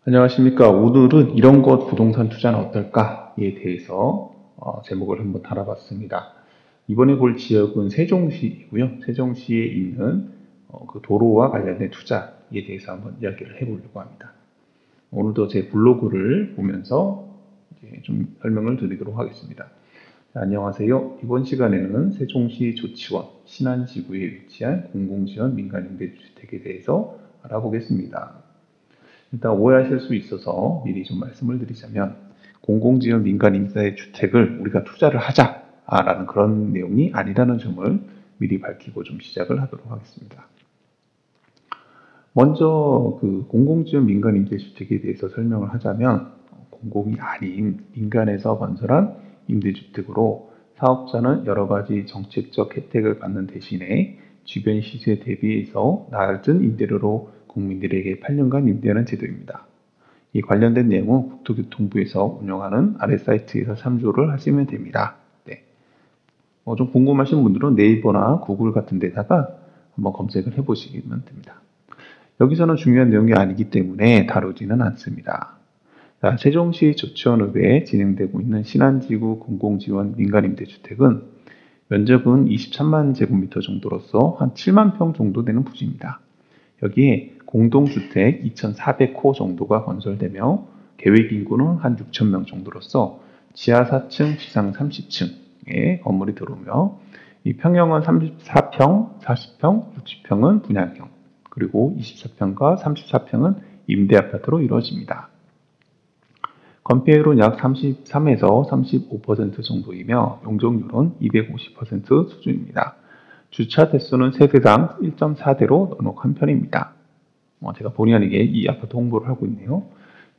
안녕하십니까. 오늘은 이런 것 부동산 투자는 어떨까에 대해서 제목을 한번 달아봤습니다. 이번에 볼 지역은 세종시이고요. 세종시에 있는 그 도로와 관련된 투자에 대해서 한번 이야기를 해보려고 합니다. 오늘도 제 블로그를 보면서 이제 좀 설명을 드리도록 하겠습니다. 안녕하세요. 이번 시간에는 세종시 조치원 신안지구에 위치한 공공지원 민간임대주택에 대해서 알아보겠습니다. 일단 오해하실 수 있어서 미리 좀 말씀을 드리자면 공공지원 민간임대주택을 우리가 투자를 하자라는 그런 내용이 아니라는 점을 미리 밝히고 좀 시작을 하도록 하겠습니다. 먼저 그 공공지원 민간임대주택에 대해서 설명을 하자면 공공이 아닌 민간에서 건설한 임대주택으로 사업자는 여러 가지 정책적 혜택을 받는 대신에 주변 시세 대비해서 낮은 임대료로 국민들에게 8년간 임대하는 제도입니다. 이 관련된 내용은 국토교통부에서 운영하는 아래 사이트에서 참조를 하시면 됩니다. 네. 좀 궁금하신 분들은 네이버나 구글 같은 데다가 한번 검색을 해보시면 됩니다. 여기서는 중요한 내용이 아니기 때문에 다루지는 않습니다. 자, 세종시 조치원읍에 진행되고 있는 신안지구 공공지원 민간임대주택은 면적은 23만 제곱미터 정도로서 한 7만 평 정도 되는 부지입니다. 여기에 공동주택 2,400호 정도가 건설되며 계획 인구는 한 6,000명 정도로서 지하 4층, 지상 30층의 건물이 들어오며 이 평형은 34평, 40평, 60평은 분양형, 그리고 24평과 34평은 임대아파트로 이루어집니다. 건폐율은 약 33에서 35% 정도이며 용적률은 250% 수준입니다. 주차 대수는 세대당 1.4대로 넉넉한 편입니다. 제가 본의 아니게 이 아파트 홍보를 하고 있네요.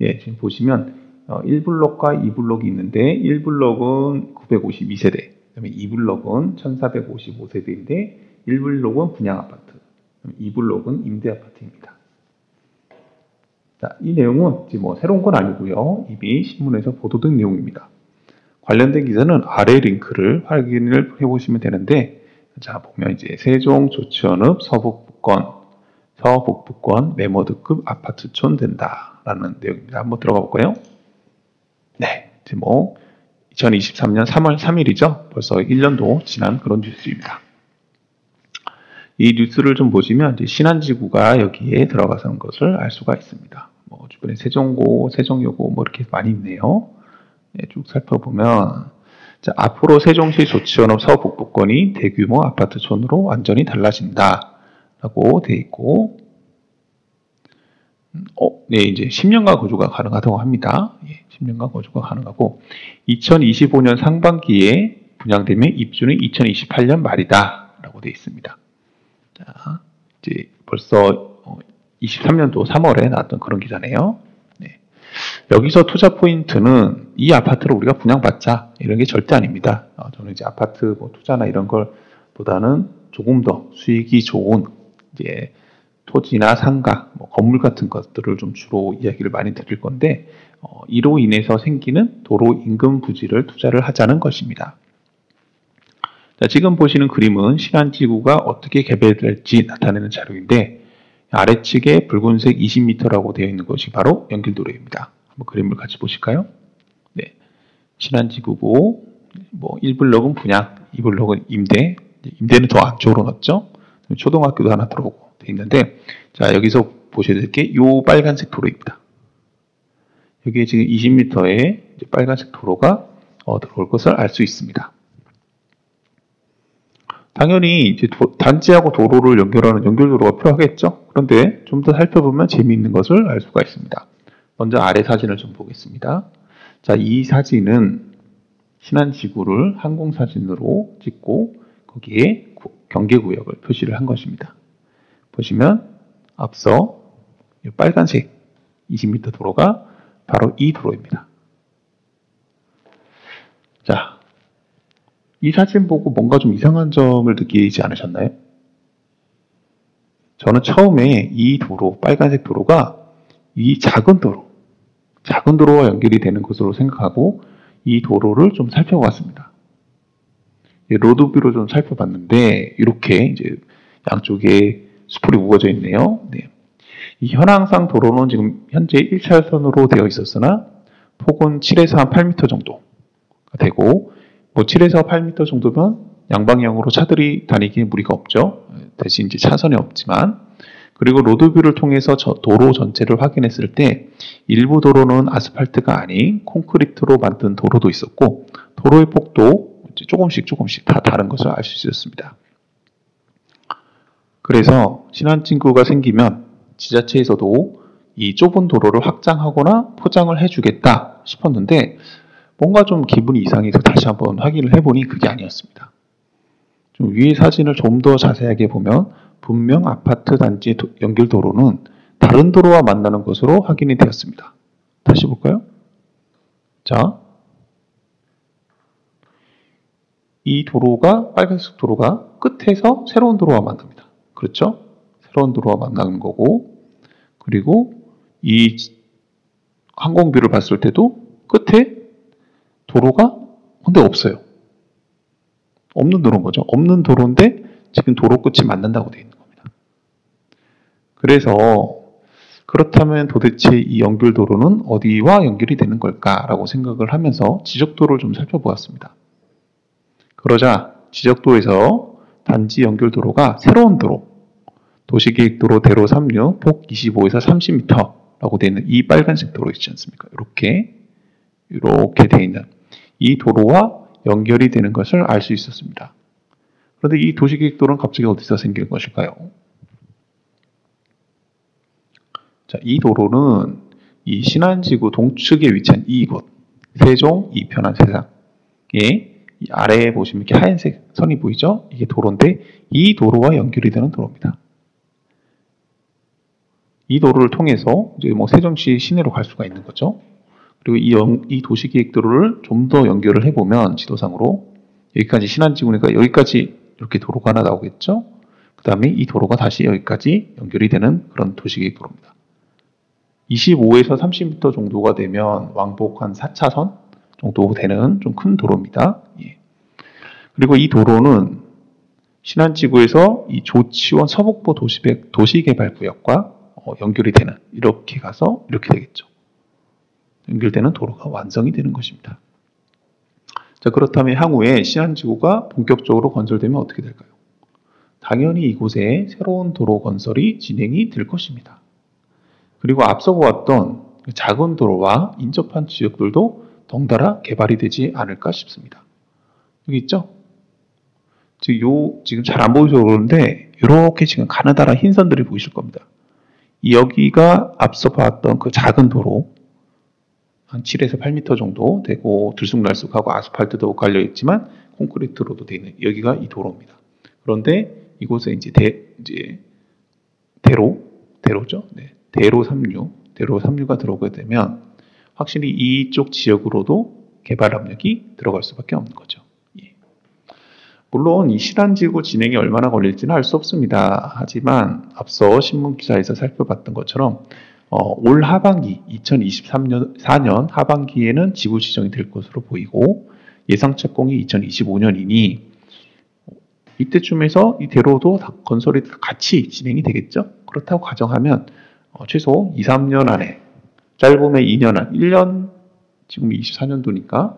예, 지금 보시면 1블록과 2블록이 있는데 1블록은 952세대, 그다음에 2블록은 1455세대인데 1블록은 분양 아파트, 2블록은 임대 아파트입니다. 자, 이 내용은 뭐 새로운 건 아니고요. 이미 신문에서 보도된 내용입니다. 관련된 기사는 아래 링크를 확인을 해보시면 되는데, 자, 보면 이제 세종 조치원읍 서북부권 메모드급 아파트촌 된다라는 내용입니다. 한번 들어가 볼까요? 네, 지금 뭐 2023년 3월 3일이죠. 벌써 1년도 지난 그런 뉴스입니다. 이 뉴스를 좀 보시면 이제 신안지구가 여기에 들어가는 것을 알 수가 있습니다. 뭐 주변에 세종고, 세종여고 뭐 이렇게 많이 있네요. 네, 쭉 살펴보면 자, 앞으로 세종시 조치원읍 서북부권이 대규모 아파트촌으로 완전히 달라진다라고 되어 있고, 네, 이제 10년간 거주가 가능하다고 합니다. 예, 10년간 거주가 가능하고 2025년 상반기에 분양되면 입주는 2028년 말이다라고 되어 있습니다. 자, 이제 벌써 23년도 3월에 나왔던 그런 기사네요. 네. 여기서 투자 포인트는 이 아파트를 우리가 분양받자 이런 게 절대 아닙니다. 저는 이제 아파트 뭐 투자나 이런 걸 보다는 조금 더 수익이 좋은 이제 토지나 상가, 뭐 건물 같은 것들을 좀 주로 이야기를 많이 드릴 건데 이로 인해서 생기는 도로 인근 부지를 투자를 하자는 것입니다. 자, 지금 보시는 그림은 신안지구가 어떻게 개발될지 나타내는 자료인데 아래측에 붉은색 20m라고 되어 있는 것이 바로 연길도로입니다. 한번 그림을 같이 보실까요? 네, 신안지구고 뭐 1블록은 분양, 2블록은 임대, 임대는 더 안쪽으로 넣었죠. 초등학교도 하나 들어오고 되어 있는데 자, 여기서 보셔야 될 게 이 빨간색 도로입니다. 여기에 지금 20m의 빨간색 도로가 들어올 것을 알 수 있습니다. 당연히 이제 단지하고 도로를 연결하는 연결도로가 필요하겠죠. 그런데 좀 더 살펴보면 재미있는 것을 알 수가 있습니다. 먼저 아래 사진을 좀 보겠습니다. 자, 이 사진은 신안지구를 항공사진으로 찍고 거기에 경계구역을 표시를 한 것입니다. 보시면 앞서 빨간색 20m 도로가 바로 이 도로입니다. 자, 이 사진 보고 뭔가 좀 이상한 점을 느끼지 않으셨나요? 저는 처음에 이 도로, 빨간색 도로가 이 작은 도로와 연결이 되는 것으로 생각하고 이 도로를 좀 살펴봤습니다. 로드뷰로 좀 살펴봤는데 이렇게 이제 양쪽에 수풀이 우거져 있네요. 네. 이 현황상 도로는 지금 현재 1차선으로 되어 있었으나 폭은 7에서 한 8m 정도가 되고, 뭐 7에서 8m 정도면 양방향으로 차들이 다니기에 무리가 없죠. 대신 이제 차선이 없지만, 그리고 로드뷰를 통해서 도로 전체를 확인했을 때 일부 도로는 아스팔트가 아닌 콘크리트로 만든 도로도 있었고, 도로의 폭도 조금씩 다 다른 것을 알 수 있었습니다. 그래서 신한진구가 생기면 지자체에서도 이 좁은 도로를 확장하거나 포장을 해주겠다 싶었는데, 뭔가 좀 기분이 이상해서 다시 한번 확인을 해보니 그게 아니었습니다. 좀 위의 사진을 좀 더 자세하게 보면 분명 아파트 단지 연결 도로는 다른 도로와 만나는 것으로 확인이 되었습니다. 다시 볼까요? 자, 이 도로가, 빨간색 도로가 끝에서 새로운 도로와 만납니다. 그렇죠? 새로운 도로와 만나는 거고, 그리고 이 항공뷰를 봤을 때도 끝에 도로가 근데 없어요. 없는 도로인 거죠. 없는 도로인데 지금 도로 끝이 만난다고 되어 있는 겁니다. 그래서 그렇다면 도대체 이 연결도로는 어디와 연결이 되는 걸까라고 생각을 하면서 지적도를 좀 살펴보았습니다. 그러자 지적도에서 단지 연결도로가 새로운 도로, 도시계획도로 대로 3류 폭 25에서 30m라고 되어 있는 이 빨간색 도로 있지 않습니까? 이렇게 되어 있는 이 도로와 연결이 되는 것을 알 수 있었습니다. 그런데 이 도시계획도로는 갑자기 어디서 생긴 것일까요? 자, 이 도로는 이 신안지구 동측에 위치한 이곳, 세종 이편한 세상에 이 아래에 보시면 이렇게 하얀색 선이 보이죠? 이게 도로인데 이 도로와 연결이 되는 도로입니다. 이 도로를 통해서 이제 뭐 세종시 시내로 갈 수가 있는 거죠. 그리고 이 도시계획도로를 좀 더 연결을 해보면 지도상으로 여기까지 신안지구니까 여기까지 이렇게 도로가 하나 나오겠죠. 그 다음에 이 도로가 다시 여기까지 연결이 되는 그런 도시계획도로입니다. 25에서 30m 정도가 되면 왕복 한 4차선 정도 되는 좀 큰 도로입니다. 예. 그리고 이 도로는 신안지구에서 이 조치원 서북부 도시개발구역과 연결이 되는, 이렇게 가서 이렇게 되겠죠. 연결되는 도로가 완성이 되는 것입니다. 자, 그렇다면 향후에 신안지구가 본격적으로 건설되면 어떻게 될까요? 당연히 이곳에 새로운 도로 건설이 진행이 될 것입니다. 그리고 앞서 보았던 작은 도로와 인접한 지역들도 덩달아 개발이 되지 않을까 싶습니다. 여기 있죠? 지금 잘 안 보이셔서 그러는데 이렇게 지금 가느다란 흰 선들이 보이실 겁니다. 여기가 앞서 봤던 그 작은 도로, 한 7에서 8m 정도 되고 들쑥날쑥하고 아스팔트도 깔려 있지만 콘크리트로도 되어 있는 여기가 이 도로입니다. 그런데 이곳에 이제 대로죠. 네. 대로 3류가 들어오게 되면 확실히 이쪽 지역으로도 개발 압력이 들어갈 수밖에 없는 거죠. 예. 물론 이 신안지구 진행이 얼마나 걸릴지는 알 수 없습니다. 하지만 앞서 신문 기사에서 살펴봤던 것처럼 올 하반기 2023년 하반기에는 지구 지정이 될 것으로 보이고 예상 착공이 2025년이니 이때쯤에서 이 대로도 건설이 같이 진행이 되겠죠. 그렇다고 가정하면 최소 2, 3년 안에, 짧으면 2년 안, 1년, 지금 24년도니까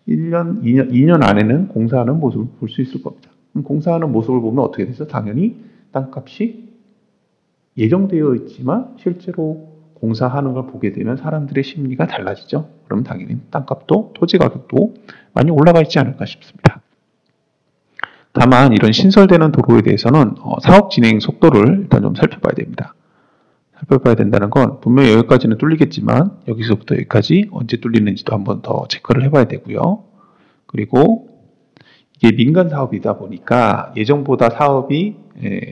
1년, 2년 안에는 공사하는 모습을 볼 수 있을 겁니다. 공사하는 모습을 보면 어떻게 되죠? 당연히 땅값이 예정되어 있지만 실제로 공사하는 걸 보게 되면 사람들의 심리가 달라지죠. 그러면 당연히 땅값도, 토지 가격도 많이 올라가 있지 않을까 싶습니다. 다만 이런 신설되는 도로에 대해서는 사업 진행 속도를 일단 좀 살펴봐야 됩니다. 살펴봐야 된다는 건 분명히 여기까지는 뚫리겠지만 여기서부터 여기까지 언제 뚫리는지도 한번 더 체크를 해봐야 되고요. 그리고 이게 민간 사업이다 보니까 예정보다 사업이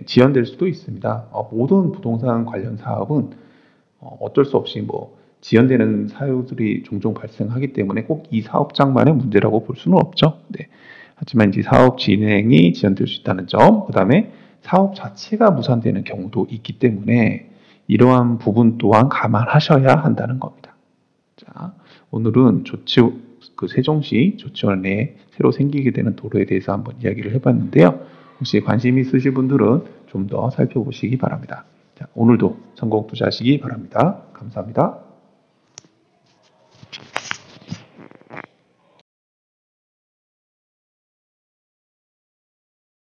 지연될 수도 있습니다. 모든 부동산 관련 사업은 어쩔 수 없이 지연되는 사유들이 종종 발생하기 때문에 꼭 이 사업장만의 문제라고 볼 수는 없죠. 네. 하지만 이제 사업 진행이 지연될 수 있다는 점, 그 다음에 사업 자체가 무산되는 경우도 있기 때문에 이러한 부분 또한 감안하셔야 한다는 겁니다. 자, 오늘은 세종시 조치원 내에 새로 생기게 되는 도로에 대해서 한번 이야기를 해봤는데요. 혹시 관심 있으신 분들은 좀 더 살펴보시기 바랍니다. 자, 오늘도 성공 투자하시기 바랍니다. 감사합니다.